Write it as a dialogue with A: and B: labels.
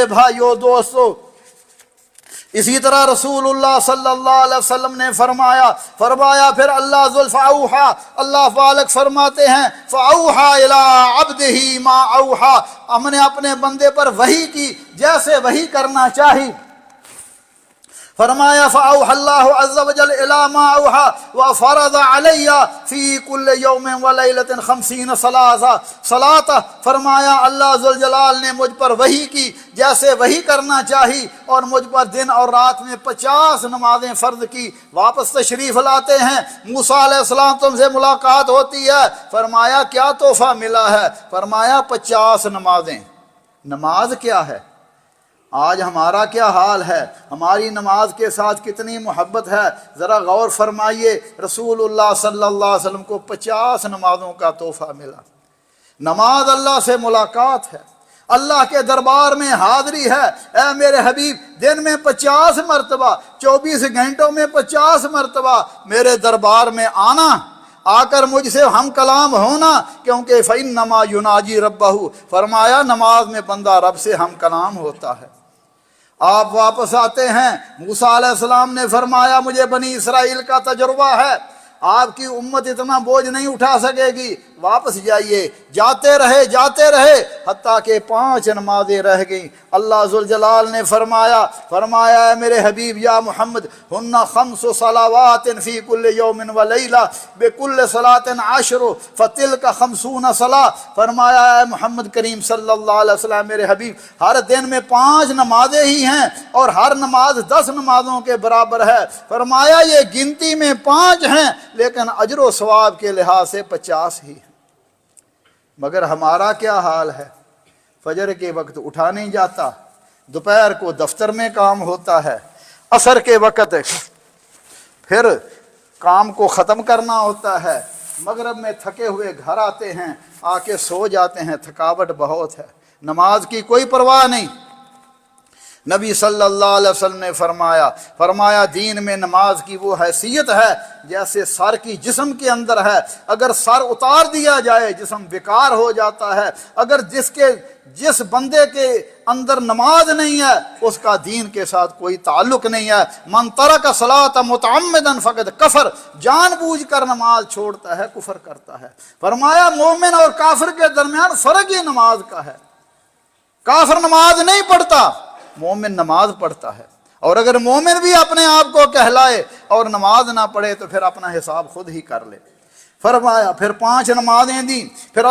A: میرے भाइयों दोस्तों, इसी तरह रसूलुल्लाह सल्लल्लाहु अलैहि वसल्लम ने फरमाया फिर अल्लाह फ़ाऊहा, अल्लाह पाक फरमाते हैं फ़ाऊहा इला अब्दिही मा औहा, हमने अपने बंदे पर वही की जैसे वही करना चाहिए। फरमाया फ़ाऊहा अल्लाहु अज़्ज़ा व जल इला मा औहा व फ़रज़ अलैया फ़ी कुल्ल यौमिन व लैलतिन 50 सलाता, फरमाया अल्लाह ज़ुल जलाल ने मुझ पर वही की जैसे वही करना चाहिए और मुझ पर दिन और रात में 50 नमाजें फ़र्ज की। वापस तशरीफ़ लाते हैं, मूसा अलैहिस्सलाम तुमसे मुलाकात होती है, फरमाया क्या तोहफ़ा मिला है? फरमाया 50 नमाजें। नमाज क्या है? आज हमारा क्या हाल है? हमारी नमाज के साथ कितनी मोहब्बत है, ज़रा गौर फरमाइए। रसूलुल्लाह सल्लल्लाहु अलैहि वसल्लम को 50 नमाज़ों का तोहफ़ा मिला। नमाज अल्लाह से मुलाकात है, अल्लाह के दरबार में हाज़री है। ऐ मेरे हबीब, दिन में 50 मरतबा, 24 घंटों में 50 मरतबा मेरे दरबार में आना, आकर मुझसे हम कलाम होना, क्योंकि फ़इन्नमा युनाजी रब्बहू, फरमाया नमाज में बंदा रब से हम कलाम होता है। आप वापस आते हैं, मूसा अलैहिस्सलाम ने फरमाया मुझे बनी इसराइल का तजुर्बा है, आपकी उम्मत इतना बोझ नहीं उठा सकेगी, वापस जाइए। जाते रहे हत्ता के 5 नमाजें रह गई। अल्लाह ज़ुल जलाल ने फरमाया मेरे हबीब या मोहम्मद, हुन्ना 5 सलावातिन फ़ी कुल्ल यौमिन व लैला बिकुल्ल सलातिन 10 फ़तिल्का 50 सला, फरमाया मोहम्मद करीम सल्लल्लाहु अलैहि वसल्लम मेरे हबीब, हर दिन में 5 नमाजें ही हैं और हर नमाज 10 नमाजों के बराबर है। फरमाया ये गिनती में 5 हैं लेकिन अजर व सवाब के लिहाज से 50 ही है। मगर हमारा क्या हाल है? फजर के वक्त उठा नहीं जाता, दोपहर को दफ्तर में काम होता है, असर के वक्त फिर काम को ख़त्म करना होता है, मगरिब में थके हुए घर आते हैं, आके सो जाते हैं, थकावट बहुत है, नमाज की कोई परवाह नहीं। नबी सल्लल्लाहु अलैहि वसल्लम ने फरमाया दीन में नमाज की वो हैसियत है जैसे सर की जिस्म के अंदर है। अगर सर उतार दिया जाए जिस्म बेकार हो जाता है। अगर जिस बंदे के अंदर नमाज नहीं है उसका दीन के साथ कोई ताल्लुक नहीं है। मन तरक सलात मुतअम्मिदन फ़क़द कफ़र, जानबूझकर नमाज छोड़ता है कुफर करता है। फरमाया मोमिन और काफिर के दरमियान फ़र्क ही नमाज का है। काफिर नमाज नहीं पढ़ता, मोमिन नमाज पढ़ता है। और अगर मोमिन भी अपने आप को कहलाए और नमाज ना पढ़े तो फिर अपना हिसाब खुद ही कर ले। फरमाया फिर 5 नमाजें दी, फिर